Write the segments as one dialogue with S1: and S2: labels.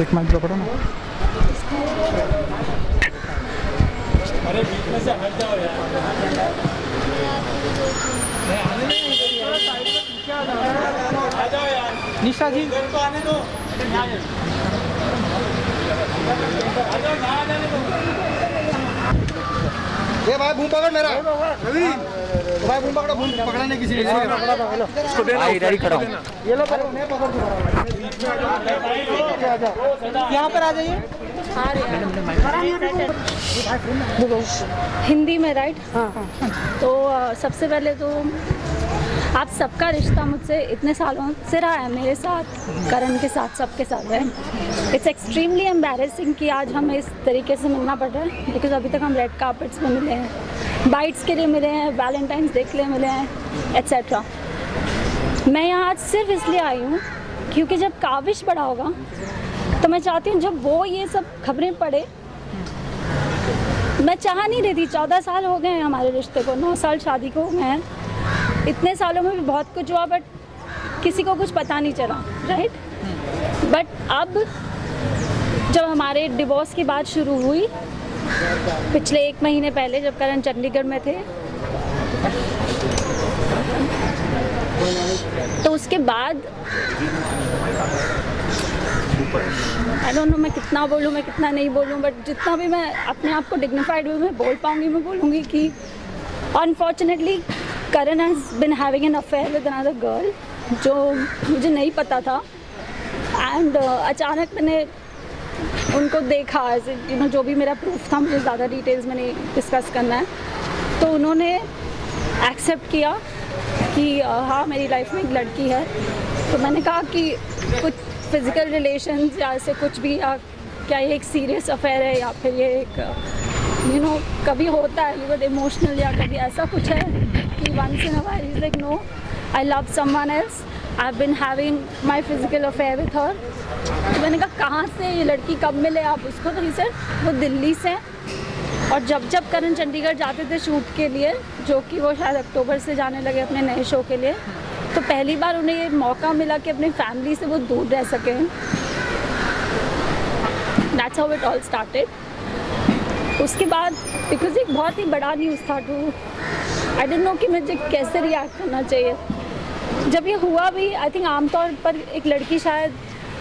S1: एक माइक पकड़ो ना।
S2: अरे बीच में से हट जाओ यार। आ जाओ यार।
S1: निशा जी
S2: इधर तो आने दो। आ जाओ ना, आ जाने दो।
S3: ये भाई बूम पकड़ मेरा रवि, भाई बूम पकड़ो, बूम पकड़ा नहीं किसी ने।
S2: इसको देना,
S1: इधर खड़ा हूँ।
S3: ये लो पकड़ो, मैं पकड़ दूंगा।
S1: यहाँ पर आ जाइए।
S4: हिंदी में राइट। हाँ। तो सबसे पहले तो आप सबका रिश्ता मुझसे इतने सालों से रहा है, मेरे साथ, करण के साथ, सबके साथ है। इट्स एक्सट्रीमली एम्बैरेसिंग कि आज हमें इस तरीके से मिलना पड़ रहा है, बिकॉज अभी तक हम रेड कार्पेट्स में मिले हैं, बाइट्स के लिए मिले हैं, वैलेंटाइंस डे के लिए मिले हैं, एट्सेट्रा। मैं यहाँ आज सिर्फ इसलिए आई हूँ क्योंकि जब काविश बड़ा होगा तो मैं चाहती हूँ जब वो ये सब खबरें पढ़े, मैं चाह नहीं रही थी, 14 साल हो गए हैं हमारे रिश्ते को, 9 साल शादी को हो गए हैं, इतने सालों में भी बहुत कुछ हुआ बट किसी को कुछ पता नहीं चला, राइट। बट अब जब हमारे डिवोर्स की बात शुरू हुई पिछले 1 महीने पहले, जब करण चंडीगढ़ में थे, तो उसके बाद आई डोंट नो मैं कितना बोलूँ, मैं कितना नहीं बोलूँ, बट जितना भी मैं अपने आप को डिग्निफाइड वे में बोल पाऊँगी मैं बोलूँगी कि unfortunately Karan has been having an affair with another girl, जो मुझे नहीं पता था। एंड अचानक मैंने उनको देखा, ऐसे यू नो, जो भी मेरा प्रूफ था, मुझे ज़्यादा डिटेल्स में नहीं डिस्कस करना है, तो उन्होंने एक्सेप्ट किया कि हाँ मेरी लाइफ में एक लड़की है। तो मैंने कहा कि कुछ फिज़िकल रिलेशंस या ऐसे कुछ भी, या क्या ये एक सीरियस अफेयर है या फिर ये एक यू नो कभी होता है यू इमोशनल, या कभी ऐसा कुछ है कि once in a while is like no I love someone else, I have been having my physical affair with her. तो मैंने कहा कहाँ से ये लड़की, कब मिले आप उसको? तो ही सर वो दिल्ली से, और जब जब करण चंडीगढ़ जाते थे शूट के लिए, जो कि वो शायद अक्टूबर से जाने लगे अपने नए शो के लिए, तो पहली बार उन्हें ये मौका मिला कि अपनी फैमिली से वो दूर रह सकें। That's how it all started. उसके बाद बिकॉज एक बहुत ही बड़ा न्यूज़ था टू, आई डोंट नो कि मुझे कैसे रिएक्ट करना चाहिए। जब ये हुआ भी, आई थिंक आमतौर पर एक लड़की शायद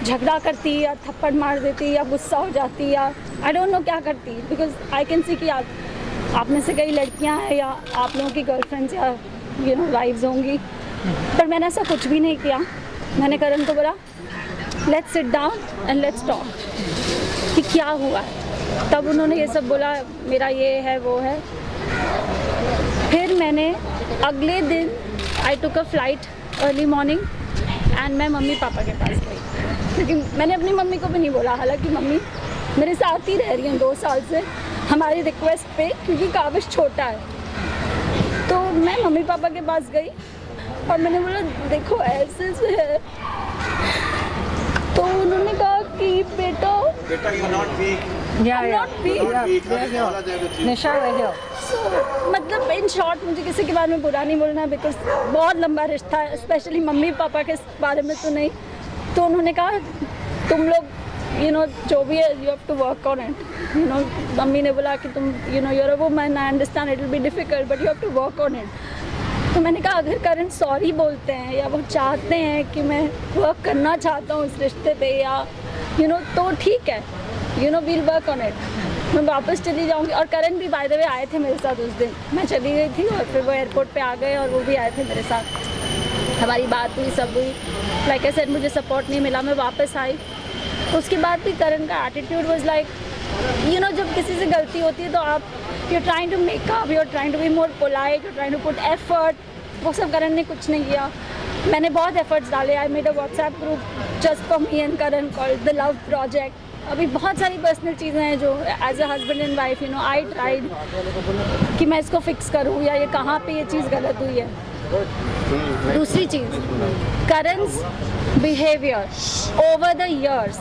S4: झगड़ा करती या थप्पड़ मार देती या गुस्सा हो जाती या आई डोंट नो क्या करती, बिकॉज आई कैन सी कि आप में से कई लड़कियां हैं या आप लोगों की गर्लफ्रेंड्स या यू नो वाइफ्स होंगी, पर मैंने ऐसा कुछ भी नहीं किया। मैंने करण को बोला let's sit down and let's talk कि क्या हुआ है। तब उन्होंने ये सब बोला, मेरा ये है वो है। फिर मैंने अगले दिन I took a flight early morning and मैं मम्मी पापा के पास गई, लेकिन मैंने अपनी मम्मी को भी नहीं बोला, हालांकि मम्मी मेरे साथ ही रह रही हैं 2 साल से हमारी रिक्वेस्ट पे, क्योंकि काविश छोटा है। तो मैं मम्मी पापा के पास गई और मैंने बोला देखो ऐसे से है। तो उन्होंने कहा कि बेटा
S2: यू नॉट वीक,
S1: निशा
S4: मतलब इन शॉर्ट मुझे किसी के बारे में बुरा नहीं बोलना है, बिकॉज बहुत लंबा रिश्ता है, स्पेशली मम्मी पापा के बारे में तो नहीं। तो उन्होंने कहा तुम लोग यू नो जो भी है you have to work on it, you know. Mummy ने बोला कि तुम you know you're a woman, I understand it will be difficult but you have to work on it. तो मैंने कहा अगर करण सॉरी बोलते हैं या वो चाहते हैं कि मैं वर्क करना चाहता हूँ इस रिश्ते पे या यू नो, तो ठीक है, you know we'll work on it. मैं वापस चली जाऊँगी। और करण भी बाय द वे आए थे मेरे साथ उस दिन, मैं चली गई थी और फिर वो एयरपोर्ट पे आ गए और वो भी आए थे मेरे साथ, हमारी बात हुई, सब हुई। लाइक आई सेड मुझे सपोर्ट नहीं मिला, मैं वापस आई। उसके बाद भी करण का attitude was like you know, जब किसी से गलती होती है तो आप you trying to make up, you trying to be more polite, you trying to put effort. वो सब करण ने कुछ नहीं किया। मैंने बहुत एफर्ट्स डाले। I made a WhatsApp group just for me and Karan called the love project. अभी बहुत सारी पर्सनल चीज़ें हैं जो as a husband and wife you know I tried कि मैं इसको फिक्स करूँ या ये कहाँ पे ये चीज़ गलत हुई है। दूसरी चीज़, करण's behavior over the years,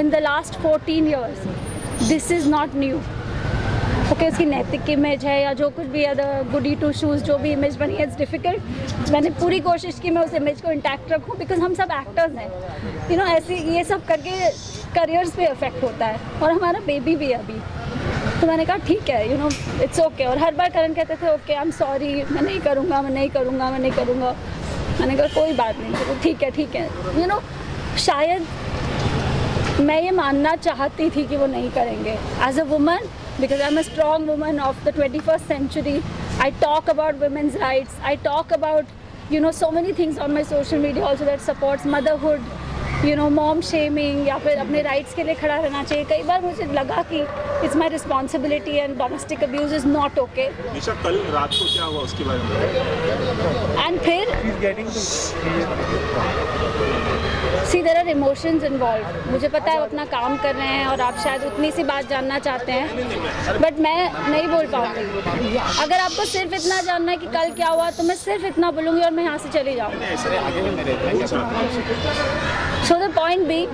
S4: in the last 14 years, this is not new. Okay उसकी नैतिक इमेज है या जो कुछ भी अदर गुडी टू शूज़ जो भी इमेज बनी है, इट्स डिफ़िकल्ट। मैंने पूरी कोशिश की मैं उस इमेज को इंटैक्ट रखूँ, बिकॉज हम सब एक्टर्स हैं, यू नो। ऐसे ये सब करके करियर्स पे इफेक्ट होता है, और हमारा बेबी भी है अभी। तो मैंने कहा ठीक है, यू नो, इट्स ओके। और हर बार करण कहते थे ओके, आई एम सॉरी, मैं नहीं करूँगा, मैं नहीं करूँगा, मैं नहीं करूँगा। मैंने कहा कोई बात नहीं, तो ठीक है, यू नो। शायद मैं ये मानना चाहती थी कि वो नहीं करेंगे as a woman, because I'm a strong woman of the 21st century. I talk about women's rights. I talk about, you know, so many things on my social media also that supports motherhood, you know, mom shaming, या फिर अपने rights के लिए खड़ा रहना चाहिए। कई बार मुझे लगा कि it's my responsibility and domestic abuse is not okay.
S5: निशा, कल रात को क्या हुआ उसके बारे में?
S4: And फिर See, there are emotions involved. मुझे पता है वो अपना काम कर रहे हैं और आप शायद उतनी सी बात जानना चाहते हैं, बट मैं नहीं बोल पाऊँगी। अगर आपको सिर्फ इतना जानना है कि कल क्या हुआ, तो मैं सिर्फ इतना बोलूँगी और मैं यहाँ से चली जाऊँगी। सो द पॉइंट बी,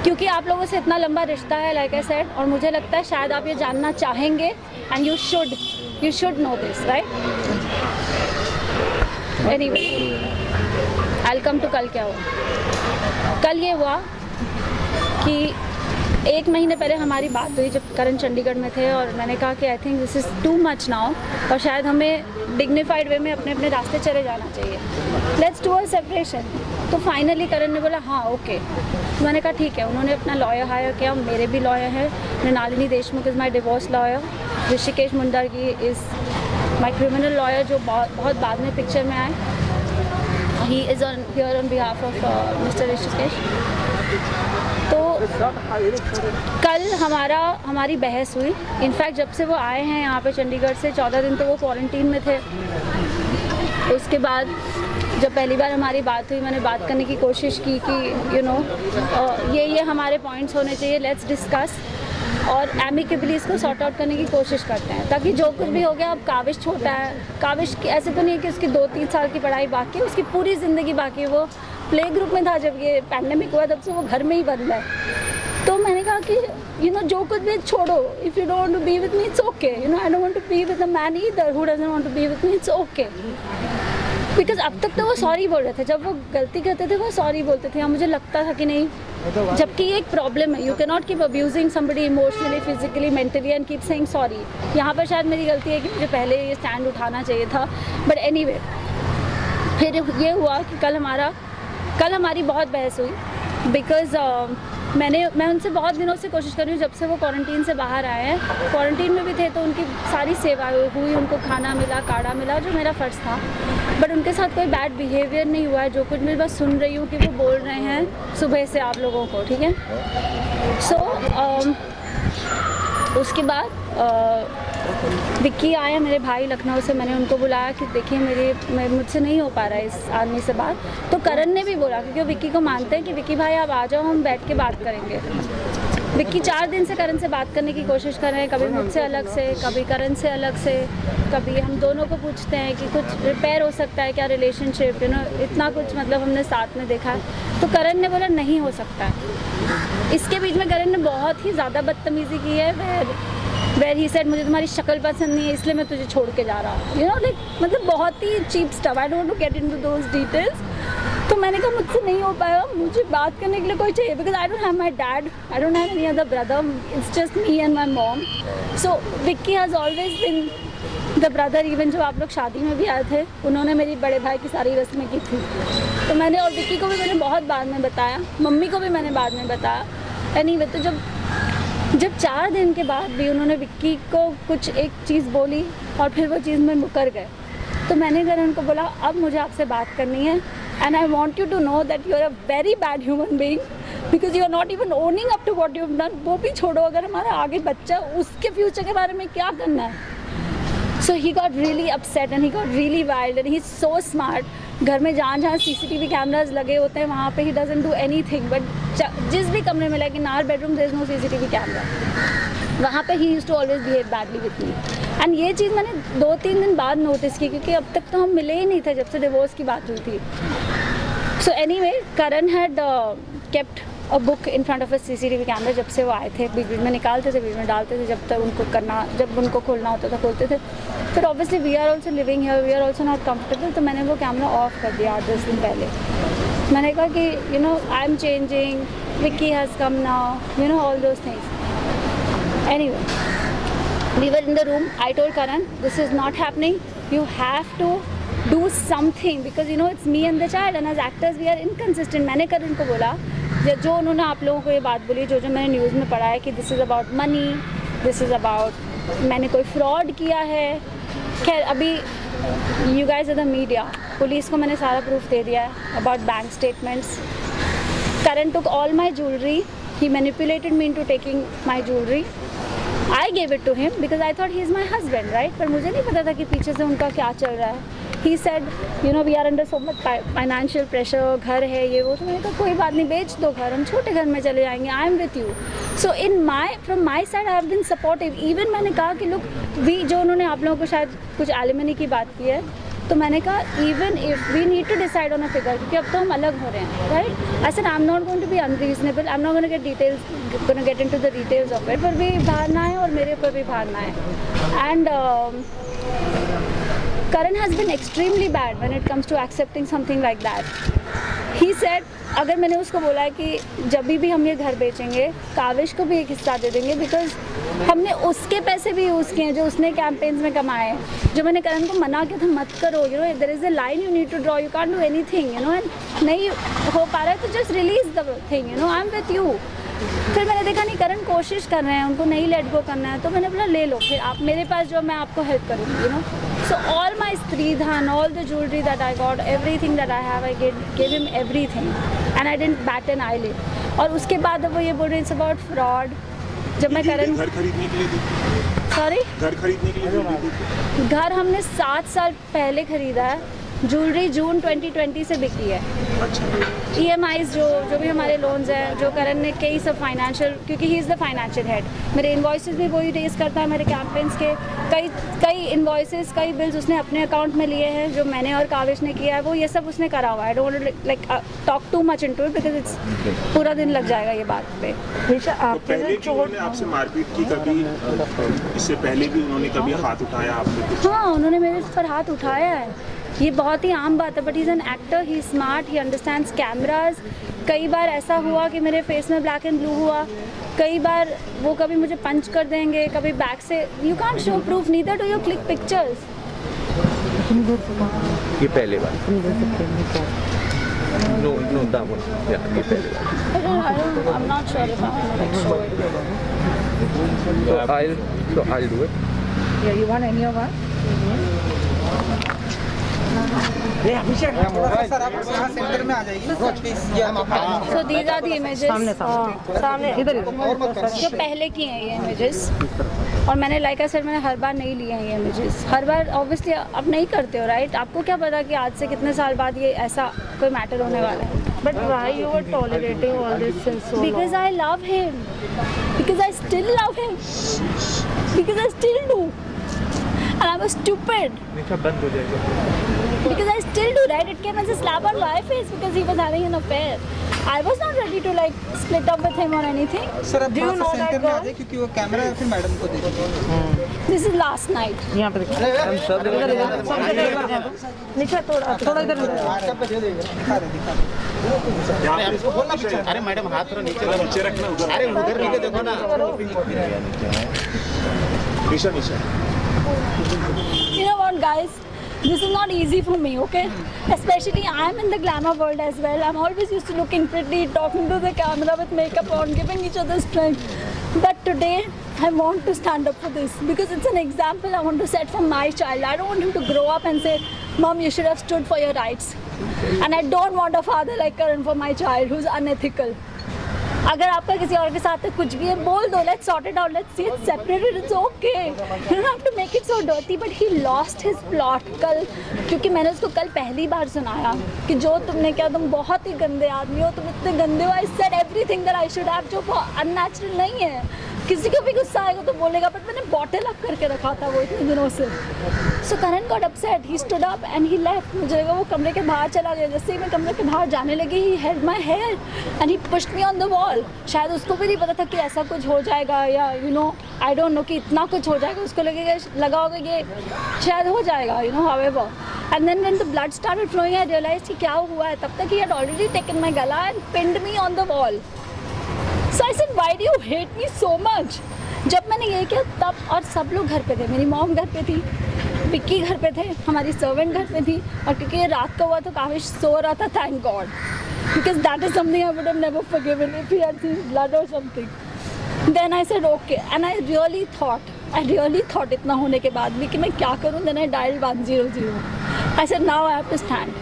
S4: क्योंकि आप लोगों से इतना लंबा रिश्ता है, लाइक आई सेड, और मुझे लगता है शायद आप ये जानना चाहेंगे, and you should know this, right? Anyway, I will come to कल क्या हुआ। कल ये हुआ कि 1 महीने पहले हमारी बात हुई जब करण चंडीगढ़ में थे, और मैंने कहा कि I think this is too much now, और शायद हमें डिग्निफाइड वे में अपने अपने रास्ते चले जाना चाहिए। Let's do a separation. तो फाइनली करण ने बोला हाँ ओके। तो मैंने कहा ठीक है। उन्होंने अपना लॉयर हायर किया, मेरे भी लॉयर है। Mrinalini Deshmukh is my divorce lawyer, Rishikesh Mundargi is my criminal lawyer, जो बहुत बाद में पिक्चर में आए। He is here on behalf of Mr. Rishikesh. तो कल हमारी बहस हुई। इनफैक्ट जब से वो आए हैं यहाँ पे चंडीगढ़ से 14 दिन तो वो क्वारंटीन में थे। उसके बाद जब पहली बार हमारी बात हुई, मैंने बात करने की कोशिश की कि यू नो ये हमारे पॉइंट्स होने चाहिए, लेट्स डिस्कस, और एमिकेबली इसको सॉर्ट आउट करने की कोशिश करते हैं, ताकि जो कुछ भी हो गया। अब काविश छोटा है, काविश ऐसे तो नहीं है कि उसकी 2-3 साल की पढ़ाई बाकी है, उसकी पूरी ज़िंदगी बाकी है। वो प्ले ग्रुप में था जब ये पैंडेमिक हुआ, तब से वो घर में ही बंद है। तो मैंने कहा कि यू नो जो कुछ भी छोड़ो, if you don't want to be with me it's okay, you know I don't want to be with a man either who doesn't want to be with me, it's okay. Because अब तक तो वो sorry बोल रहे थे, जब वो गलती करते थे वो सॉरी बोलते थे। मुझे लगता था कि नहीं, जबकि ये एक प्रॉब्लम है। You can not keep abusing somebody emotionally, physically, mentally and keep saying sorry. यहाँ पर शायद मेरी गलती है कि मुझे पहले ये स्टैंड उठाना चाहिए था, बट एनीवे। फिर ये हुआ कि कल हमारी बहुत बहस हुई, बिकॉज मैं उनसे बहुत दिनों से कोशिश कर रही हूँ, जब से वो क्वारंटीन से बाहर आए हैं। क्वारंटीन में भी थे तो उनकी सारी सेवा हुई, उनको खाना मिला, काढ़ा मिला, जो मेरा फ़र्ज़ था। बट उनके साथ कोई बैड बिहेवियर नहीं हुआ है। जो कुछ मैं बस सुन रही हूँ कि वो बोल रहे हैं सुबह से आप लोगों को, ठीक है। सो उसके बाद विक्की आया, मेरे भाई लखनऊ से। मैंने उनको बुलाया कि देखिए मुझसे नहीं हो पा रहा है इस आदमी से बात। तो करण ने भी बोला, क्योंकि वो विक्की को मानते हैं कि विक्की भाई आप आ जाओ, हम बैठ के बात करेंगे। विक्की 4 दिन से करण से बात करने की कोशिश कर रहे हैं, कभी मुझसे अलग से, कभी करण से अलग से, कभी हम दोनों को पूछते हैं कि कुछ रिपेयर हो सकता है क्या रिलेशनशिप, यू नो, इतना कुछ मतलब हमने साथ में देखा है। तो करण ने बोला नहीं हो सकता है। इसके बीच में करण ने बहुत ही ज़्यादा बदतमीज़ी की है, वेर ही सेड मुझे तुम्हारी शक्ल पसंद नहीं है इसलिए मैं तुझे छोड़ के जा रहा हूँ, यू नो, लाइक मतलब बहुत ही cheap stuff. I don't want to get into those details. तो मैंने कहा मुझसे नहीं हो पाएगा, मुझे बात करने के लिए कोई चाहिए, because I don't have my dad, I don't have any other brother, it's just me and my mom. So Vicky has always been the brother. Even जब आप लोग शादी में भी आए थे, उन्होंने मेरी बड़े भाई की सारी रस्में की थी। तो मैंने, और विक्की को भी मैंने बहुत बाद में बताया, मम्मी को भी मैंने बाद में बताया। एनीवे, तो जब 4 दिन के बाद भी उन्होंने विक्की को कुछ एक चीज़ बोली और फिर वो चीज़ में मुकर गए, तो मैंने करण को बोला अब मुझे आपसे बात करनी है, and I want you to know that you are a very bad human being, because you are not even owning up to what you have done. वो भी छोड़ो, अगर हमारा आगे बच्चा, उसके फ्यूचर के बारे में क्या करना है। So he got really upset and he got really wild and he is so smart. घर में जहाँ CCTV कैमराज लगे होते हैं वहाँ पे ही डजंट डू एनीथिंग, बट जिस भी कमरे में, like in our bedroom there is no CCTV camera, वहाँ पे ही used to always behave badly with me. And ये चीज़ मैंने 2-3 दिन बाद नोटिस की, क्योंकि अब तक तो हम मिले ही नहीं थे जब से डिवोर्स की बात हुई थी। So anyway, Karan had kept a book in front of a CCTV camera जब से वो आए थे, बीच बीच में निकालते थे, बीच में डालते थे, जब तक उनको करना, जब उनको खोलना होता था खोलते थे। फिर obviously we are also living here, we are also not comfortable, तो मैंने वो कैमरा ऑफ कर दिया 8-10 दिन पहले। मैंने कहा कि you know I am changing, Vicky has come now, you know all those things. Anyway, we were in the room. I told Karan, this is not happening, you have to do something because you know it's me and the child, and as actors we are inconsistent. मैंने Karan को बोला, जो उन्होंने आप लोगों को ये बात बोली, जो मैंने न्यूज़ में पढ़ा है कि this is about money, this is about मैंने कोई फ्रॉड किया है। खैर अभी you guys are the media, police को मैंने सारा प्रूफ दे दिया है about bank statements. Karan took all my jewelry, he manipulated me into taking my jewelry. I gave it to him because I thought he is my husband, right? पर मुझे नहीं पता था कि पीछे से उनका क्या चल रहा है। He said, you know, we are under so much financial pressure, घर है ये वो, तो मैंने कहा कोई बात नहीं, बेच दो घर, हम छोटे घर में चले जाएंगे, I am with you. So from my side I have been supportive. Even मैंने कहा कि look, जो उन्होंने आप लोगों को शायद कुछ एलिमनी की बात की है, तो मैंने कहा even if we need to decide on a figure, क्योंकि अब तो हम अलग हो रहे हैं, right? I said I'm not going to be unreasonable, I'm not going to get into the details of it, पर भी बाहर ना आए और मेरे ऊपर भी बाहर ना आए। And Karan has been extremely bad when it comes to accepting something like that. He said, अगर मैंने उसको बोला है कि जब भी हम ये घर बेचेंगे काविश को भी एक हिस्सा दे देंगे, बिकॉज हमने उसके पैसे भी यूज़ किए हैं जो उसने कैंपेन्स में कमाए हैं। जो मैंने करण को मना किया था मत करो, you know there is a line you need to draw, you can't do anything, you know, and नहीं हो पा रहा है तो just release the thing, you know, I am with you. फिर मैंने देखा नहीं करण कोशिश कर रहे हैं, उनको नहीं लेट गो करना है, तो मैंने बोला ले लो, फिर आप मेरे पास जो मैं आपको हेल्प करूँगी, you know. So all my stridhan, all the jewellery that I got, everything that I have, I give him everything and I didn't bat an eyelid. और उसके बाद वो ये बोल रहे इट्स अबाउट फ्रॉड। जब मैं करण
S5: घर खरीदने के लिए
S4: सॉरी
S5: घर खरीदने के लिए
S4: घर हमने 7 साल पहले खरीदा है, ज्वेलरी जून 2020 से बिकी है। EMIs जो भी हमारे लोन्स हैं, जो करण ने कई सब फाइनेंशियल, क्योंकि he is the financial head, मेरे इन्वॉइसेस भी वही रेज करता है, मेरे कैंपेन्स के कई इन्वॉइसेस, कई बिल्स उसने अपने अकाउंट में लिए हैं, जो मैंने और काविश ने किया है वो ये सब उसने करा हुआ है। Don't like talk too much into it because it's पूरा दिन लग जाएगा ये बात पे।
S5: पहले भी उन्होंने आपसे मारपीट की कभी, इससे पहले भी उन्होंने कभी हाथ उठाया आपको?
S4: हाँ, उन्होंने मेरे पर हाथ उठाया है, ये बहुत ही आम बात है, but he is an actor, he smart, he understands cameras. कई बार ऐसा हुआ कि मेरे फेस में ब्लैक एंड ब्लू हुआ, कई बार वो कभी मुझे पंच कर देंगे, कभी बैक से, you can't show proof neither do you click pictures.
S6: ये पहले बार नो दैट वन, या ये पहले बार।
S4: I'm not sure if I'm going to show it.
S6: So I'll do it.
S1: Yeah, you want any of us?
S3: Sir आप यहाँ centre में आ जाइए please.
S4: So these are the images
S1: सामने इधर
S4: जो पहले की हैं ये इमेजेस, और मैंने लाइक आई सेड मैंने हर बार नहीं लिए हैं ये इमेजेस, हर बार ऑब्वियसली आप नहीं करते हो, राइट? आपको क्या पता कि आज से कितने साल बाद ये ऐसा कोई मैटर होने वाला है।
S1: But why you were tolerating all this since so long?
S4: Because I love him, because I still love him, because I still do, and I was stupid.
S6: बंद हो जाएगा।
S4: Because I still do, right? It came as a slap on my face because he was having an affair. I was not ready to like split up with him or anything.
S3: Sir आप
S1: Do you
S3: थोड़ा सा
S1: know that
S3: centre में आ
S1: girl?
S3: जाइए क्योंकि वो camera है, फिर madam को देखिए।
S4: This is last night.
S1: यहाँ पे देखिए, नीचे थोड़ा इधर
S3: व्हाट्सएप पे दे देंगे, दिखा दे।
S5: इसको बोलना पीछे, अरे मैडम हाथ थोड़ा नीचे रखना, उधर, अरे उधर नीचे देखो ना, नीचे।
S4: You know what, guys? This is not easy for me, okay? Especially I'm in the glamour world as well. I'm always used to looking pretty, talking to the camera with makeup on, giving each other strength. But today, I want to stand up for this because it's an example I want to set for my child. I don't want him to grow up and say, Mom, you should have stood for your rights. And I don't want a father like Karan for my child who's unethical. अगर आपका किसी और के साथ कुछ भी है बोल दो, let's sort it out, let's see it separated, it's okay, you don't have to make it so dirty. But he lost his plot कल, क्योंकि मैंने उसको कल पहली बार सुनाया कि जो तुमने किया, तुम बहुत ही गंदे आदमी हो, तुम इतने गंदे हो, I said everything that I should have, जो अननेचुरल नहीं है। किसी को भी गुस्सा आएगा तो बोलेगा, बट मैंने बॉटल अप करके रखा था वो इतने दिनों से. So Karan got upset, he stood up and he left. मुझे लगा वो कमरे के बाहर चला गया. जैसे ही मैं कमरे के बाहर जाने लगी, he held my hair and he pushed me on the wall. शायद उसको भी नहीं पता था कि ऐसा कुछ हो जाएगा, या you know I don't know कि इतना कुछ हो जाएगा. उसको लगा होगा ये शायद हो जाएगा, you know, however. And then when the blood started flowing, I realised कि क्या हुआ है. तब तक he had already taken my गला and pinned me on the wall. So I said, why do you hate me so much? जब मैंने ये किया तब, और सब लोग घर पे थे. मेरी मॉम घर पे थी, विक्की घर पे थे, हमारी सर्वेंट घर पे थी. और क्योंकि ये रात का हुआ तो काविश सो रहा था, thank God, because that is something I would have never forgiven if he had seen blood और something. Then I said okay, and I really thought इतना होने के बाद भी कि मैं क्या करूँ. Then I dialled 100. I said now I have to stand.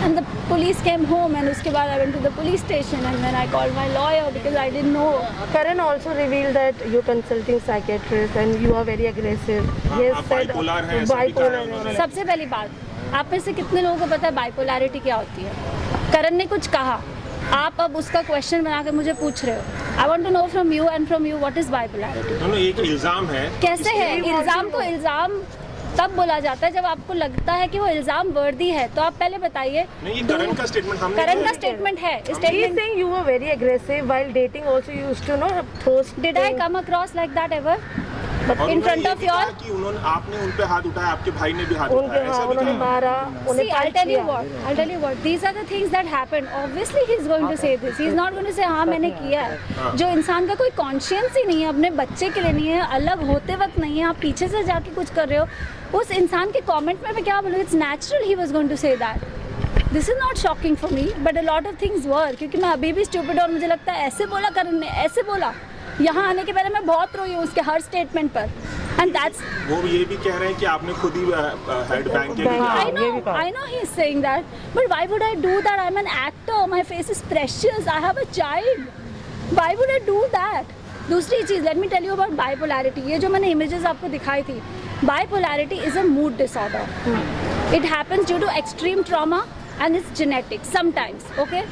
S4: And the police came home, and उसके बाद I went to the police station, and then I called my lawyer because I didn't know.
S1: Karan also revealed that you're consulting psychiatrist and you are very aggressive. He has
S5: आप
S1: said
S5: bipolar हैं, ऐसा भी कहा है
S1: bipolar
S5: उन्होंने.
S4: सबसे पहली बात, आप में से कितने लोगों को पता है बाइपोलैरिटी क्या होती है? करण ने कुछ कहा, आप अब उसका क्वेश्चन बना के मुझे पूछ रहे हो. I want to know from you and from you what is bipolarity.
S5: दोनों एक इल्जाम है.
S4: कैसे है? इल्जाम को इल्जाम तब बोला जाता है जब आपको लगता है कि वो इल्जाम वर्दी है. तो आप पहले बताइए.
S5: नहीं, ये करण का स्टेटमेंट हमने.
S4: करण का स्टेटमेंट है.
S1: He is
S4: statement.
S1: saying you were very aggressive while dating. Also, you used to know throw.
S4: Did I come across like that ever?
S5: और
S4: In
S5: उन्होंने
S4: front
S5: ये
S4: of
S5: भी कहा
S4: your.
S5: कि उन्होंने आपने उन पे हाथ उठाया, आपके भाई ने भी हाथ
S1: उनके
S5: उठाया, ऐसा भी
S1: उन्होंने
S5: कहा.
S1: मारा, उन्हें
S4: See, I'll
S1: punch
S4: tell you
S1: किया.
S4: what. I'll tell you what. These are the things that happen. Obviously, he's going to say this. He's not going to say हाँ मैंने किया है. जो इंसान का कोई कॉन्शियंस ही नहीं है, अपने बच्चे के लिए नहीं है, अलग होते वक्त नहीं है, आप पीछे से जाके कुछ कर रहे हो, उस इंसान के कमेंट में मैं क्या बोलूँ? It's natural he was going to say that. This is not shocking for me, but a lot of things were. क्योंकि मैं अभी भी स्टूपिड, और मुझे लगता है ऐसे बोला करण ने, ऐसे बोला. यहाँ आने के पहले मैं बहुत रोई हूँ उसके हर स्टेटमेंट पर. एंड दैट्स,
S5: वो ये भी कह रहे हैं कि आपने खुद ही हेड बैंक के लिए
S4: I know he's saying that, but why would I do that? I'm an actor. My face is precious. I have a child. Why would I do that? दूसरी चीज़, let me tell you about bipolarity. ये जो मैंने images आपको दिखाई थी, bipolarity is a mood disorder. It happens due to extreme trauma and it's genetic sometimes. Okay.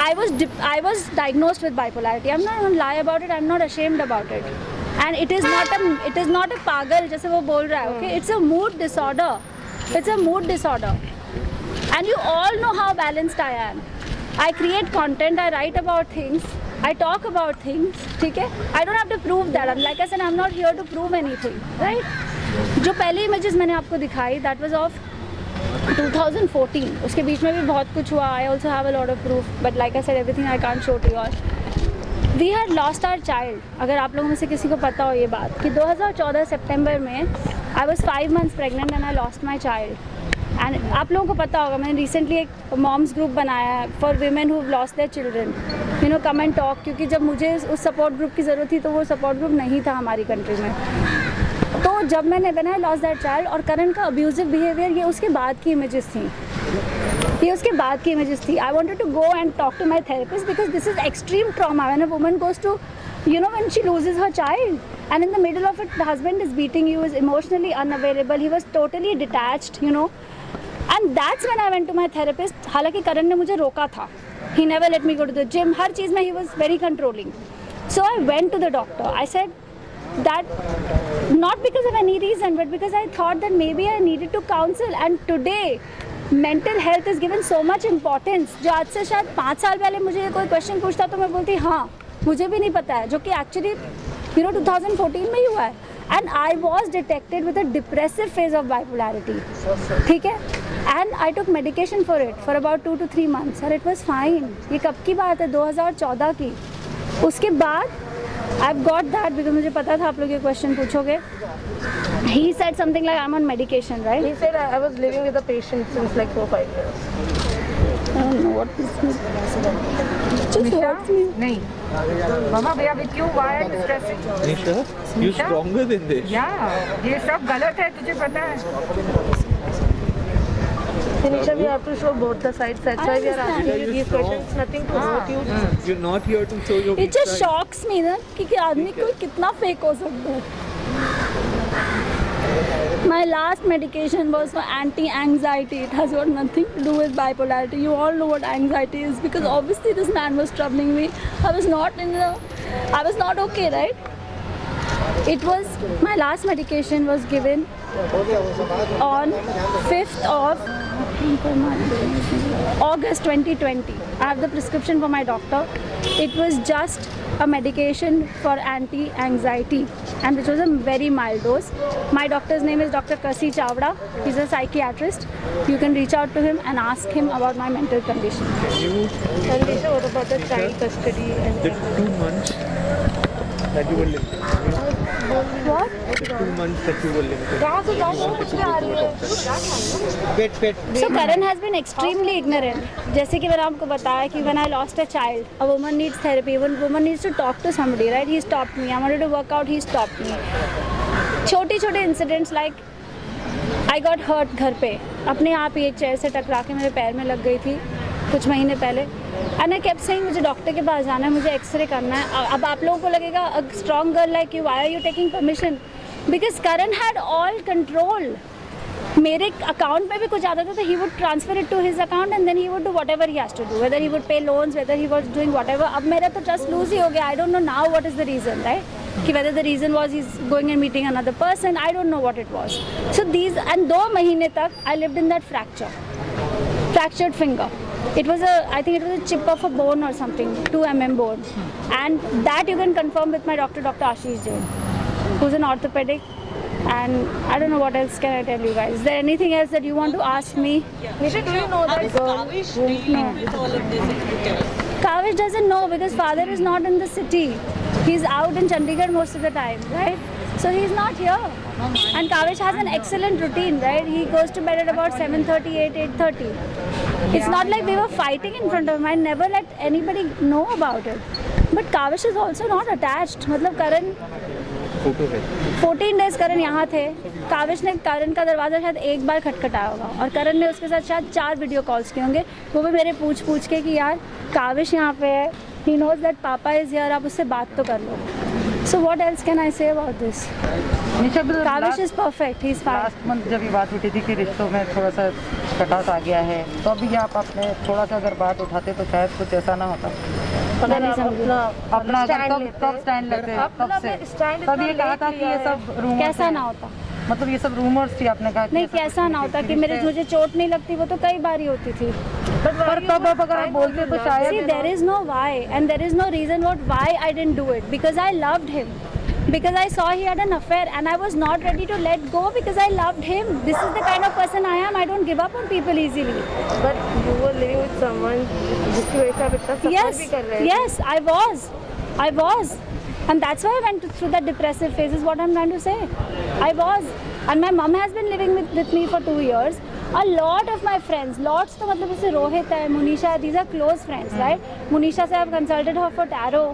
S4: I was diagnosed with bipolarity. I'm not going to lie about it. I'm not ashamed about it. And it is not a पागल जैसे वो बोल रहा है. Okay, it's a mood disorder. It's a mood disorder. And you all know how balanced I am. I create content. I write about things. I talk about things. ठीक है? I don't have to prove that. And like I said, I'm not here to prove anything. Right? जो पहली images मैंने आपको दिखाई, that was of 2014. उसके बीच में भी बहुत कुछ हुआ. I also have a lot of proof. But like I said, everything I can't show to you all. We had lost our child. अगर आप लोगों में से किसी को पता हो ये बात कि 2014 सितंबर में I was 5 months pregnant and I lost my child. And आप लोगों को पता होगा, मैंने recently एक moms group बनाया है for women who've lost their children. You know, come and talk. क्योंकि जब मुझे उस support group की ज़रूरत थी तो वो support group नहीं था हमारी country में. तो जब मैंने बनाया लॉस्ट दैट चाइल्ड, और करण का अब्यूजिव बिहेवियर, ये उसके बाद की इमेजेस थी. ये उसके बाद की इमेजेस थी. I wanted to go and talk to my therapist because this is extreme trauma when a woman goes to, you know, when she loses her child and in the middle of it the husband is beating you, is emotionally unavailable, he was totally detached, you know. And that's when I went to my therapist. हालांकि करण ने मुझे रोका था. He never let me go to the gym. हर चीज़ में he was very controlling. So I went to the doctor. I said that not because of any reason, but because I thought that maybe I needed to counsel. And today mental health is given so much importance. जो आज से शायद 5 साल पहले मुझे कोई question पूछता तो मैं बोलती हाँ मुझे भी नहीं पता है, जो कि एक्चुअली 2014 में ही हुआ है. And I was detected with a depressive phase of bipolarity. ठीक है? And I took medication for it for about 2 to 3 months and it was fine. ये कब की बात है? 2014 की. उसके बाद I've got that because मुझे पता था आप लोग ये क्वेश्चन पूछोगे. He said something like I'm on medication, right?
S1: He said I was living with a patient since like 4-5 years.
S4: I don't know what this means. Just hurts me.
S7: नहीं मामा भैया with you why are you stressing?
S6: Nisha, you're stronger than this.
S7: या ये सब गलत है, तुझे पता है.
S1: Nisha, we have to show both the sides. That's why we are asking you these questions. Nothing to hurt you.
S6: You're not here to show your
S4: It
S6: weak
S4: just
S6: side.
S4: shocks me ना कि आदमी को कितना fake हो सकता है. My last medication was for anti-anxiety. It has got nothing to do with bipolarity. You all know what anxiety is because obviously this man was troubling me. I was not in the I was not okay, right? It was, my last medication was given on 5th of August 2020. I have the prescription from my doctor. It was just a medication for anti-anxiety, and which was a very mild dose. My doctor's name is Dr. Kasi Chavda. He's a psychiatrist. You can reach out to him and ask him about my mental condition.
S1: And Nisha, what about the child custody and
S6: The 2 months that you were limited.
S1: what?
S6: The 2 months that you were limited.
S4: So Karan has been extremely ignorant. जैसे कि मैंने आपको बताया कि when I lost a child, a woman needs therapy. When woman needs to talk to somebody, right? He stopped me. I wanted to work out. He stopped me. छोटे-छोटे incidents like I got hurt घर पे. अपने आप ही एक chair से टकरा के मेरे पैर में लग गई थी कुछ महीने पहले. And I kept saying मुझे डॉक्टर के पास जाना है, मुझे एक्सरे करना है. अब आप लोगों को लगेगा a strong girl like you, why are you taking permission? Because Karan had all control. मेरे अकाउंट में भी कुछ आता था तो he would transfer it to his account and then he would do whatever he has to do, whether he would pay loans, whether he was doing whatever. अब मेरा तो trust lose ही हो गया. I don't know now what is the reason, right? कि whether the reason was he's going and meeting another person, I don't know what it was. So these, and 2 महीने तक I lived in that fractured finger. It was I think it was a chip of a bone or something, 2 mm bone, and that you can confirm with my doctor, Dr. Ashish Jain, who's an orthopedic. And I don't know what else can I tell you guys. Is there anything else that you want to ask me?
S1: Nisha, do you know that girl?
S4: Kavish doesn't know because father is not in the city. He's out in Chandigarh most of the time, right? So he's not here. And Kavish has an excellent routine, right? He goes to bed at about 7:30, 8:30. It's not like we were fighting in front of him. I never let anybody know about it. But Kavish is also not attached. मतलब Karan 14 days करण यहाँ थे. काविश ने करण का दरवाज़ा शायद एक बार खटखटाया होगा और करण ने उसके साथ शायद 4 वीडियो कॉल्स किए होंगे. वो भी मेरे पूछ के कि यार काविश यहाँ पे है, he knows that papa is here, आप उससे बात तो कर लो. So what else can I say about this? Kavish is perfect, he is fine.
S8: Last month जब ये बात उठी थी कि रिश्तों में थोड़ा सा कटास आ गया है, तो अभी आप अपने थोड़ा सा अगर बात उठाते तो शायद कुछ ऐसा ना होता. अपना कब स्टैंड लेते हैं तब से तब ये कहा था कि ये सब रूमर्स
S4: कैसा ना होता,
S8: मतलब ये सब रूमर्स थी. आपने कहा
S4: नहीं कैसा ना होता कि मुझे चोट नहीं लगती, वो तो कई बार ही होती थी.
S8: पर तब अब अगर आप बोलते तो शायद
S4: See, there is no why and there is no reason why I didn't do it, because I loved him, because I saw he had an affair and I was not ready to let go because I loved him. This is the kind of person I am. I don't give up on people easily.
S1: But you were living with someone जिसकी वजह से आप इतना सफर भी कर रहे थे.
S4: Yes, I was, and that's why I went through that depressive phase. Is what I'm trying to say. I was, and my mom has been living with me for 2 years. A lot of my friends, lots तो मतलब जैसे रोहित है, Munisha, these are close friends, right? Munisha से I've consulted her for tarot.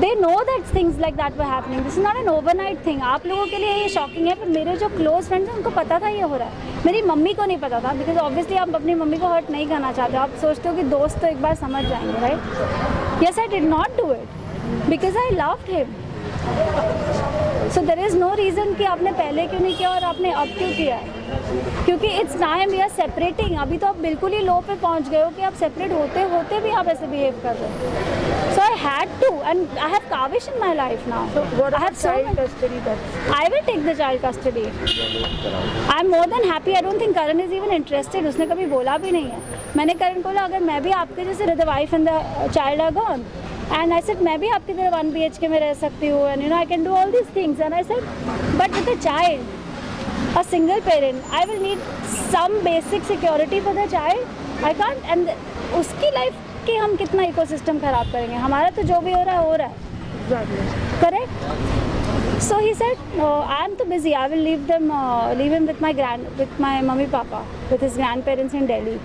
S4: They know that things like that were happening. This is not an overnight thing. आप लोगों के लिए ये शॉकिंग है, पर मेरे जो क्लोज फ्रेंड्स हैं उनको पता था ये हो रहा है. मेरी मम्मी को नहीं पता था, बिकॉज ऑब्वियसली आप अपनी मम्मी को हर्ट नहीं करना चाहते. आप सोचते हो कि दोस्त तो एक बार समझ जाएंगे, right? Yes, I did not do it because I loved him. So there is no reason कि आपने पहले क्यों नहीं किया और आपने अब क्यों किया है. क्योंकि it's time we are separating. अभी तो आप बिल्कुल ही लो पे पहुंच गए हो कि आप सेपरेट होते भी आप ऐसे बिहेव कर रहे हो. So I had to, and I have Kavish in my life now.
S1: What about child custody?
S4: I will take the child custody. I'm more than happy. I don't think Karan is even interested. उसने कभी बोला भी नहीं है. मैंने करण को बोला अगर मैं भी आपके जैसे the wife and the child are gone, and I said मैं भी आपकी तरह 1 BHK में रह सकती हूँ, and I can do all these things. And I said but with a child, a single parent, I will need some basic security for the child. I can't, and उसकी life कि हम कितना ecosystem खराब करेंगे. हमारा तो जो भी हो रहा है correct. So he said I am too busy. I will leave him with my mummy papa, with his grandparents in Delhi.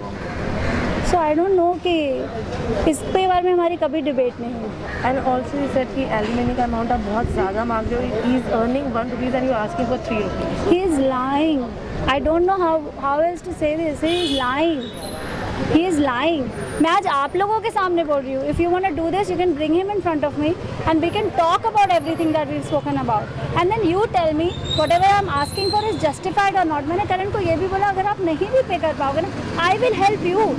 S4: So I don't know कि इस पे बारे में हमारी कभी डिबेट नहीं हुई.
S1: And also you said कि alimony का amount आप बहुत ज़्यादा मांग रहे हो. He is earning 1 rupees and you are asking for 3 rupees.
S4: He is lying. I don't know how else to say this. He is lying. He is lying. मैं आज आप लोगों के सामने बोल रही हूँ. If you want to do this, you can bring him in front of me and we can talk about everything that we've spoken about. And then you tell me whatever I'm asking for is justified or not. मैंने करण को ये भी बोला अगर आप नहीं भी पे कर पाओगे ना, I will help you.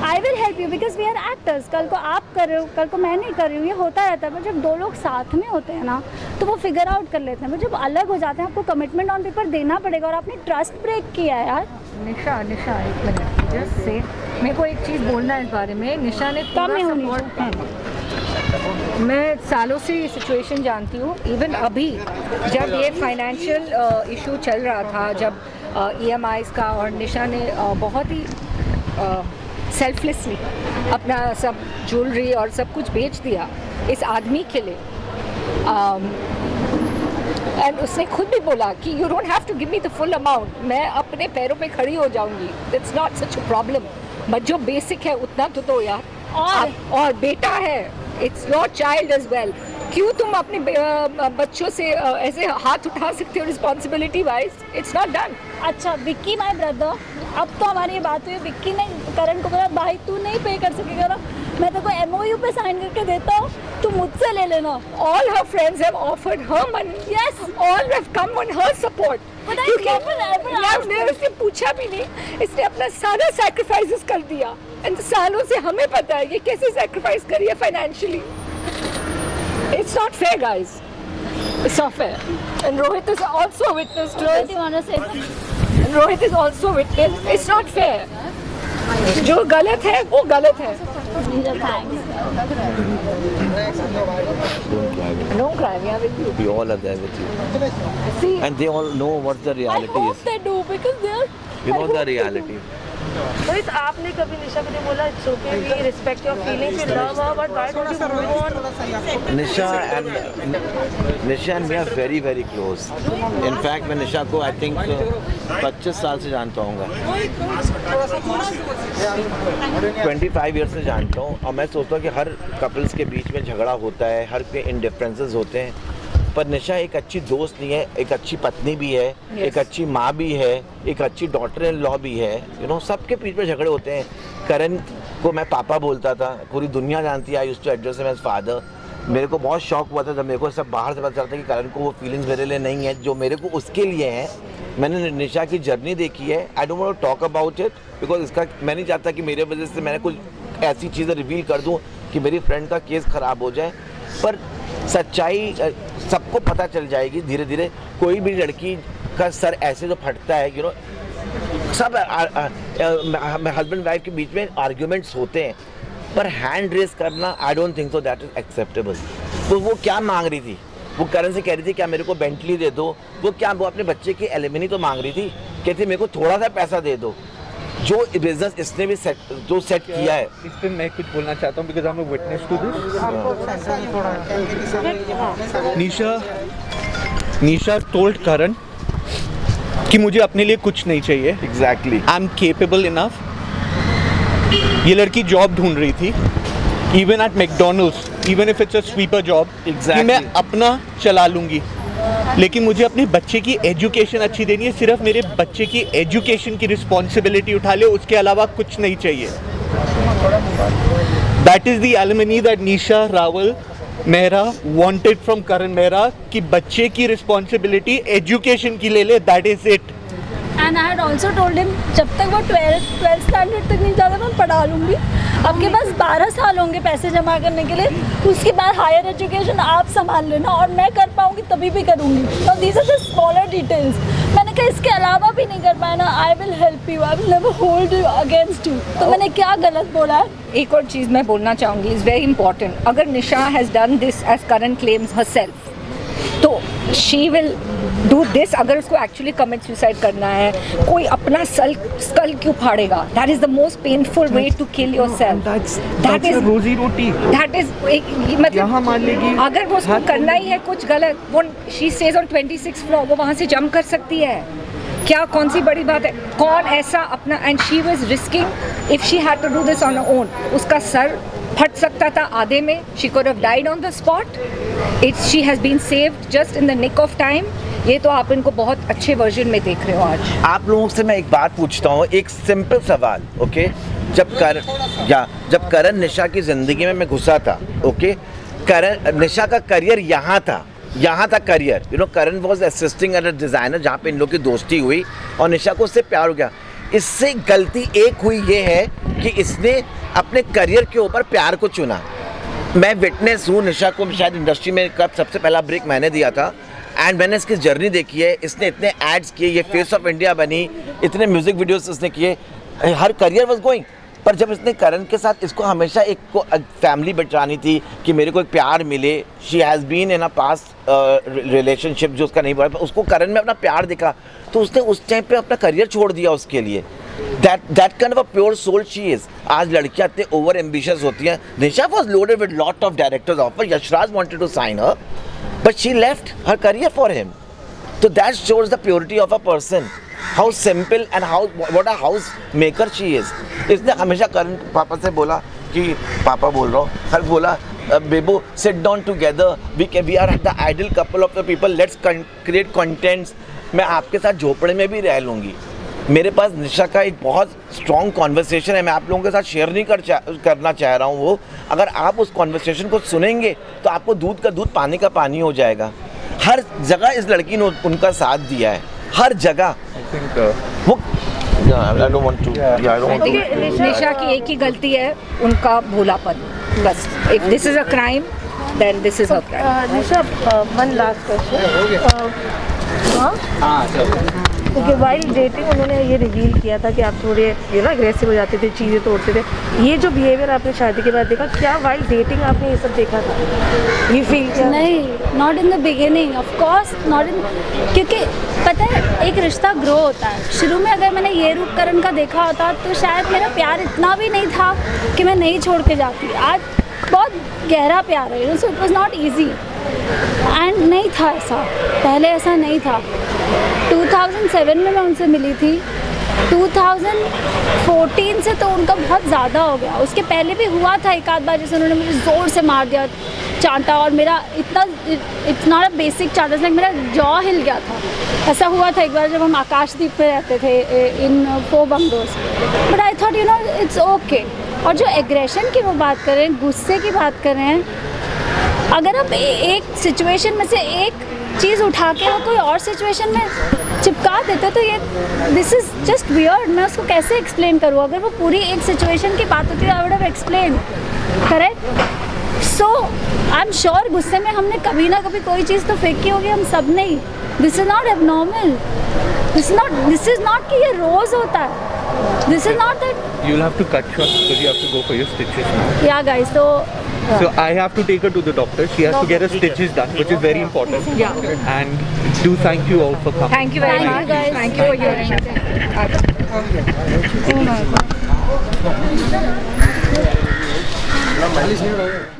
S4: I will help you because we are actors. कल को आप कर रहे हो, कल को मैं नहीं कर रही हूँ, ये होता रहता है। पर जब दो लोग साथ में होते हैं ना तो वो फिगर आउट कर लेते हैं। पर जब अलग हो जाते हैं आपको कमिटमेंट ऑन पेपर देना पड़ेगा और आपने ट्रस्ट ब्रेक किया है यार।
S7: निशा एक मिनट जस्ट से, मेरे को एक चीज़ बोलना है इस बारे में। निशा ने
S4: कम ही होनी
S7: सपोर्ट, मैं सालों से ये सिचुएशन जानती हूँ। इवन अभी जब ये फाइनेंशियल इशू चल रहा था, जब EMIs का, और निशा ने बहुत ही सेल्फलेसली अपना सब ज्वेलरी और सब कुछ बेच दिया इस आदमी के लिए। एंड उसने खुद भी बोला कि you don't have to give me the full amount, मैं अपने पैरों पे खड़ी हो जाऊंगी, it's not such a problem, but जो बेसिक है उतना तो दो यार। और बेटा है, it's your child as well. क्यों तुम अपने बच्चों से ऐसे हाथ उठा सकते हो responsibility wise? It's not done.
S4: अच्छा विक्की माय ब्रदर, अब तो हमारी ये बात हुई, विक्की ने करण को बोला भाई तू नहीं पे कर सकेगा ना, मैं तो कोई MOU पे साइन करके देता हूँ, तू मुझसे ले लेना।
S7: All her friends have offered her money.
S4: Yes.
S7: All have come on her support.
S4: But I
S7: क्योंकि
S4: never asked
S7: मैं उससे पूछा भी नहीं, इसने अपना सारा सैक्रिफाइसेस कर दिया। एंड सालों से हमें पता है ये कैसे सैक्रिफाइस करी है financially. It's not fair, guys. It's not fair. And Rohit is also witness to
S4: Rohit,
S7: this.
S4: you want to say something?
S7: And Rohit is also witness. It's not fair. जो गलत है वो गलत है।
S4: Thanks.
S7: Don't cry, we are with you.
S6: We all are there with you.
S7: See,
S6: And they all know what the
S4: I
S6: reality
S4: hope
S6: is.
S4: they do because they're.
S6: You know the reality.
S1: Rohit, आपने कभी निशा को नहीं बोला it's okay, we respect your feelings, you love her, but why don't you move on?
S6: Nisha and me are very very close. In fact मैं निशा को I think 25 साल से जानता हूँगा, 25 ईयर से जानता हूँ। और मैं सोचता हूँ कि हर कपल्स के बीच में झगड़ा होता है, हर के इंडिफरेंसेस होते हैं, पर निशा एक अच्छी दोस्त नहीं है, एक अच्छी पत्नी भी है, एक अच्छी माँ भी है, एक अच्छी डॉटर इन लॉ भी है। यू नो सबके बीच में झगड़े होते हैं। करण को मैं पापा बोलता था, पूरी दुनिया जानती है, I used to address him as father. मेरे को बहुत शौक हुआ था जब मेरे को सब बाहर से पता चलता कि करण को वो फीलिंग्स मेरे लिए नहीं है जो मेरे को उसके लिए हैं। मैंने निशा की जर्नी देखी है, I don't want to talk about it because इसका मैं नहीं चाहता कि मेरे वजह से मैंने कुछ ऐसी चीज़ें रिवील कर दूँ कि मेरी फ्रेंड का केस ख़राब हो जाए। पर सच्चाई सबको पता चल जाएगी धीरे धीरे। कोई भी लड़की का सर ऐसे जो फटता है, यू नो सब हस्बैंड वाइफ के बीच में आर्ग्यूमेंट्स होते हैं, पर हैंड रेस करना I don't think so that is acceptable. तो वो क्या मांग रही थी? वो करण से कह रही थी क्या मेरे को बेंटली दे दो? वो अपने बच्चे की एलिमनी तो मांग रही थी, कहती मेरे को थोड़ा सा पैसा दे दो। जो बिजनेस इसने भी सेट किया है,
S9: इस पे मैं कुछ बोलना चाहता हूँ because I am a witness to this. Nisha told Karan कि मुझे अपने लिए कुछ नहीं चाहिए।
S6: Exactly
S9: I am capable enough. ये लड़की जॉब ढूंढ रही थी, even at McDonald's, even if it's a sweeper job, कि मैं अपना चला लूंगी, लेकिन मुझे अपने बच्चे की एजुकेशन अच्छी देनी है। सिर्फ मेरे बच्चे की एजुकेशन की रिस्पॉन्सिबिलिटी उठा ले, उसके अलावा कुछ नहीं चाहिए। That is the alimony that Nisha Rawal Mehra wanted from Karan Mehra, कि बच्चे की रिस्पॉन्सिबिलिटी एजुकेशन की ले ले, दैट इज इट।
S4: And I had also told him जब तक वो 12th स्टैंडर्ड तक नहीं जाता मैं पढ़ा लूँगी। आपके पास 12 साल होंगे पैसे जमा करने के लिए, उसके बाद हायर एजुकेशन आप संभाल लेना और मैं कर पाऊँगी तभी भी करूँगी। तो these are the smaller details. मैंने कहा इसके अलावा भी नहीं कर पाया ना, I will help you, I will never hold you against you. तो मैंने क्या गलत बोला है?
S7: एक और चीज़ मैं बोलना चाहूँगी, इज़ वेरी इंपॉर्टेंट। अगर Nisha has done this as Karan claims herself, तो शी विल डू दिस। अगर उसको एक्चुअली कमिट सुसाइड करना है, कोई अपना स्कल क्यों फाड़ेगा? That is the most painful way to kill yourself. That is rozi roti. That is मतलब अगर वो उसको करना ही है कुछ गलत, वो she stage on 26th floor, वो वहाँ से जंप कर सकती है। क्या कौन सी बड़ी बात है? कौन ऐसा अपना, and she was risking if she had to do this on her own. उसका सर फट सकता था आधे में, she could have died on the spot. She has been saved just in the nick of time. ये तो आप इनको बहुत अच्छे वर्जन में देख रहे हो आज।
S6: आप लोगों से मैं एक बात पूछता हूँ, एक सिंपल सवाल, ओके? जब करण निशा की जिंदगी में मैं घुसा था, ओके, करण निशा का करियर यहाँ था career, you know, Karan was assisting at a designer, जहाँ पे इन लोग की दोस्ती हुई और निशा को उससे प्यार हो गया। इससे गलती एक हुई ये है कि इसने अपने करियर के ऊपर प्यार को चुना। मैं विटनेस हूँ, निशा को शायद इंडस्ट्री में कब सबसे पहला ब्रेक मैंने दिया था, एंड मैंने इसकी जर्नी देखी है। इसने इतने एड्स किए, ये फेस ऑफ इंडिया बनी, इतने म्यूजिक वीडियोस इसने किए, हर करियर वाज गोइंग। पर जब इसने करण के साथ, इसको हमेशा एक को फैमिली बचानी थी कि मेरे को एक प्यार मिले। She has been in a past relationship जो उसका नहीं बढ़ा, उसको करण में अपना प्यार दिखा, तो उसने उस टाइम पे अपना करियर छोड़ दिया उसके लिए। That kind of a pure soul she is. आज लड़कियां इतने ओवर एम्बिशियस होती हैं। Nisha was loaded with lot of directors offer, Yashraj wanted to sign her, but she left her career for him. So that shows the purity of a person, how simple and what a house maker she is. इसने हमेशा करण पापा से बोला कि पापा बोल रहा हूँ, हर बोला बेबो sit down together, we are the ideal couple of the people, let's create contents. मैं आपके साथ झोपड़े में भी रह लूँगी। मेरे पास निशा का एक बहुत स्ट्रॉन्ग कॉन्वर्सेशन है, मैं आप लोगों के साथ शेयर नहीं करना चाह रहा हूँ वो। अगर आप उस कॉन्वर्सेशन को सुनेंगे तो आपको दूध का दूध पानी का पानी हो जाएगा। हर जगह इस लड़की ने उनका साथ दिया है, हर जगह। वो
S7: निशा की एक ही गलती है, उनका भोलापन, बस। If this is a crime then this is a crime.
S1: Nisha, one last question. Okay, while dating उन्होंने ये रिवील किया था कि आप थोड़े अग्रेसिव हो जाते थे, चीज़ें तोड़ते थे। ये जो बिहेवियर आपने शादी के बाद देखा, क्या वाइल डेटिंग आपने ये सब देखा था? ये फील किया?
S4: नहीं, not in the beginning, of course not in, क्योंकि पता है एक रिश्ता ग्रो होता है। शुरू में अगर मैंने ये रूप करण का देखा होता तो शायद मेरा प्यार इतना भी नहीं था कि मैं नहीं छोड़ के जाती। आज बहुत गहरा प्यार है, so it was not easy and नहीं था ऐसा, पहले ऐसा नहीं था। 2007 में मैं उनसे मिली थी, 2014 से तो उनका बहुत ज़्यादा हो गया। उसके पहले भी हुआ था एक आध बार, जैसे उन्होंने मुझे ज़ोर से मार दिया चांटा, और मेरा इट्स नॉट अ बेसिक चांटा, लाइक मेरा जॉ हिल गया था। ऐसा हुआ था एक बार जब हम आकाशदीप पे रहते थे इन 4 bungalows, but I thought it's okay. और जो एग्रेशन की वो बात कर रहे हैं, गुस्से की बात कर रहे हैं, अगर आप एक सिचुएशन में से एक चीज़ उठा के और कोई और सिचुएशन में चिपका देते तो ये दिस इज़ जस्ट वियर्ड। मैं उसको कैसे एक्सप्लेन करूँ? अगर वो पूरी एक सिचुएशन की बात होती है, आई would have explain, correct? So I am sure गुस्से में हमने कभी ना कभी कोई चीज़ तो फेंकी होगी, हम सब ने ही। This is not abnormal, this is not कि ये रोज़ होता है। This is not that.
S9: You'll have to cut short because you have to go for your stitches now.
S4: Yeah, guys. So
S9: I have to take her to the doctor. She has to get her stitches done, which is very important.
S7: Yeah.
S9: And do thank you all for coming.
S7: Thank you very much.
S4: guys.
S7: Thank you for your